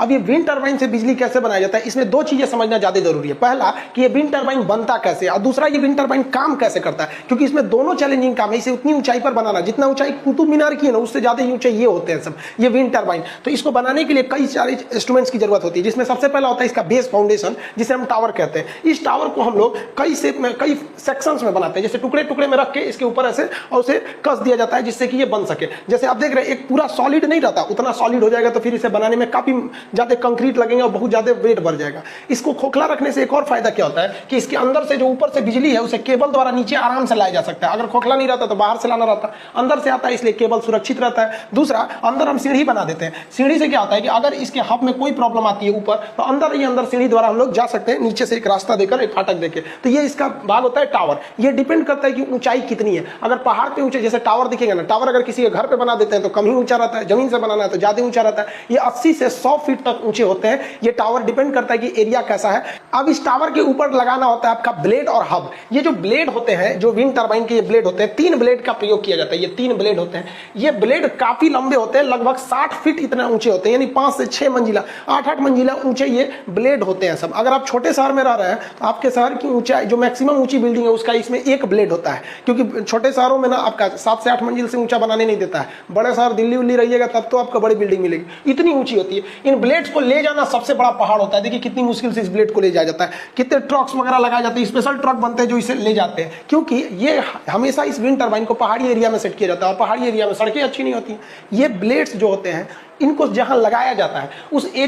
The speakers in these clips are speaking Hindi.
अब ये विंड टरबाइन से बिजली कैसे बनाया जाता है, इसमें दो चीजें समझना ज्यादा जरूरी है। पहला कि ये विंड टरबाइन बनता कैसे, और दूसरा ये विंड टरबाइन काम कैसे करता है, क्योंकि इसमें दोनों चैलेंजिंग काम है। इसे उतनी ऊंचाई पर बनाना, जितना ऊंचाई कुतुब मीनार की है ना, उससे ज्यादा ही ऊंचाई ये होते हैं सब, ये विंड टरबाइन। तो इसको बनाने के लिए कई सारे इंस्ट्रूमेंट्स की जरूरत होती है, जिसमें सबसे पहला होता है इसका बेस फाउंडेशन, जिसे हम टावर कहते हैं। इस टावर को हम लोग कई शेप में, कई सेक्शंस में बनाते हैं, जैसे टुकड़े टुकड़े में रख के इसके ऊपर ऐसे और उसे कस दिया जाता है, जिससे कि ये बन सके। जैसे आप देख रहे हैं एक पूरा सॉलिड नहीं रहता, उतना सॉलिड हो जाएगा तो फिर इसे बनाने में काफी ज्यादा कंक्रीट लगेंगे और बहुत ज्यादा वेट बढ़ जाएगा। इसको खोखला रखने से एक और फायदा क्या होता है कि इसके अंदर से जो ऊपर से बिजली है उसे केबल द्वारा नीचे आराम से लाया जा सकता है। अगर खोखला नहीं रहता तो बाहर से लाना रहता, अंदर से आता है, इसलिए केबल सुरक्षित रहता है। दूसरा, अंदर हम सीढ़ी बना देते हैं। सीढ़ी से क्या होता है कि अगर इसके हब में कोई प्रॉब्लम आती है ऊपर, तो अंदर ही अंदर सीढ़ी द्वारा हम लोग जा सकते हैं, नीचे से एक रास्ता देकर, एक फाटक देकर। तो ये इसका भाग होता है टावर। ये डिपेंड करता है कि ऊंचाई कितनी है। अगर पहाड़ पे ऊंचे, जैसे टावर दिखेगा ना, टावर अगर किसी के घर पे बना देते हैं तो कम ही ऊंचा रहता है, जमीन से बनाना है तो ज्यादा ऊंचा रहता है। ये 80 से 100 फीट तक ऊंचे होते हैं। ये टावर डिपेंड करता है कि एरिया कैसा है। अब इस टावर के ऊपर लगाना होता है आपका ब्लेड और हब। ये जो ब्लेड होते हैं, जो विंड टरबाइन के ये ब्लेड होते हैं, 3 ब्लेड का प्रयोग किया जाता है। ये 3 ब्लेड होते हैं। ये ब्लेड काफी लंबे होते हैं, लगभग 60 फीट इतना ऊंचे होते हैं, यानी 5 से 6 मंजिला, 8-8 मंजिला ऊंचे ये ब्लेड होते हैं सब। अगर आप छोटे शहर में रह रहे हैं तो आपके शहर की ऊंचाई, जो मैक्सिमम ऊंची बिल्डिंग है उसका इसमें एक ब्लेड होता है, क्योंकि छोटे शहरों में ना आपका 7 से 8 मंजिल से ऊंचा बनाने नहीं देता है। बड़े शहर दिल्ली उल्ली रहिएगा तब तो आपको बड़ी बिल्डिंग मिलेगी, इतनी ऊंची होती है। इन ब्लेड्स को ले जाना सबसे बड़ा पहाड़ होता है। देखिए कितनी मुश्किल से इस ब्लेड को ले जाया जाता है, कितने ट्रक्स वगैरह लगाए जाते हैं, स्पेशल ट्रक बनते हैं जो इसे ले जाते हैं, क्योंकि ये हमेशा इस विंड टरबाइन को पहाड़ी एरिया में सेट किया जाता है, और पहाड़ी एरिया में सड़कें अच्छी नहीं होती। ये ब्लेड्स जो होते हैं, इनको जहां लगाया जाता है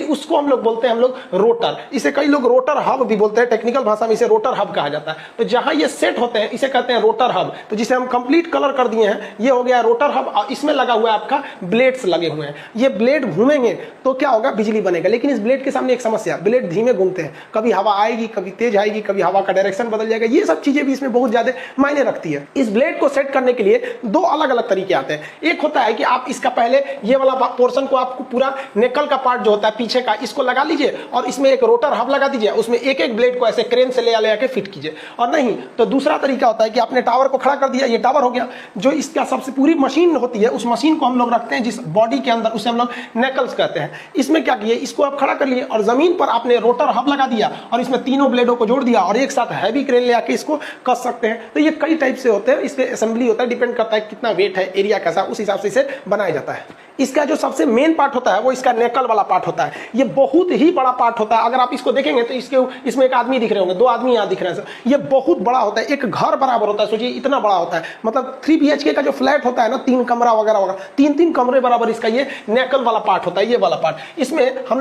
उसको हम लोग बोलते हैं, हम लोग रोटर। इसे कई लोग रोटर हब भी बोलते हैं, टेक्निकल भाषा में इसे रोटर हब कहा जाता है। तो जहां ये सेट होते हैं इसे कहते हैं रोटर हब। तो जिसे हम कंप्लीट कलर कर दिए हैं, ये हो गया रोटर हब। इसमें लगा हुआ है आपका ब्लेड्स लगे हुए हैं। ये ब्लेड घूमेंगे तो क्या होगा, बिजली बनेगा। लेकिन इस ब्लेड के सामने एक समस्या, ब्लेड धीमे घूमते हैं, कभी हवा आएगी, कभी तेज आएगी, कभी हवा का डायरेक्शन बदल जाएगा। ये सब चीजें भी इसमें बहुत ज्यादा मायने रखती है। इस ब्लेड को सेट करने के लिए 2 अलग अलग तरीके आते हैं। एक होता है कि आप इसका पहले ये वाला पोर्शन को आपको पूरा नेकल का पार्ट जो होता है पीछे का, इसको लगा लीजिए और इसमें एक रोटर हब लगा दीजिए, उसमें एक एक ब्लेड को ऐसे क्रेन से ले आके फिट कीजिए। और नहीं तो दूसरा तरीका होता है कि आपने टावर को खड़ा कर दिया, ये टावर हो गया। जो इसका सबसे पूरी मशीन होती है, उस मशीन को हम लोग रखते हैं जिस बॉडी के अंदर, उसे हम लोग नेकल्स कहते हैं। इसमें क्या किए, इसको आप खड़ा कर लिए और जमीन पर आपने रोटर हब लगा दिया और इसमें तीनों ब्लेडों को जोड़ दिया और एक साथ हैवी क्रेन ले आके इसको कस सकते हैं। तो ये कई टाइप से होते हैं, इसके असेंबली होता है, डिपेंड करता है कितना वेट है, एरिया कैसा, उस हिसाब से इसे बनाया जाता है। इसका जो सबसे मेन पार्ट होता है वो इसका नेकल वाला पार्ट होता है। ये बहुत ही बड़ा पार्ट होता है। अगर आप इसको देखेंगे तो इसमें एक आदमी दिख रहे होंगे, 2 आदमी यहाँ दिख रहे हैं। ये बहुत बड़ा होता है, एक घर बराबर होता है। सोचिए इतना बड़ा होता है, मतलब 3 BHK का जो फ्लैट होता है ना, 3 कमरा वगैरह 3-3 कमरे बराबर इसका ये नेकल वाला पार्ट होता है, ये वाला पार्ट। इसमें हम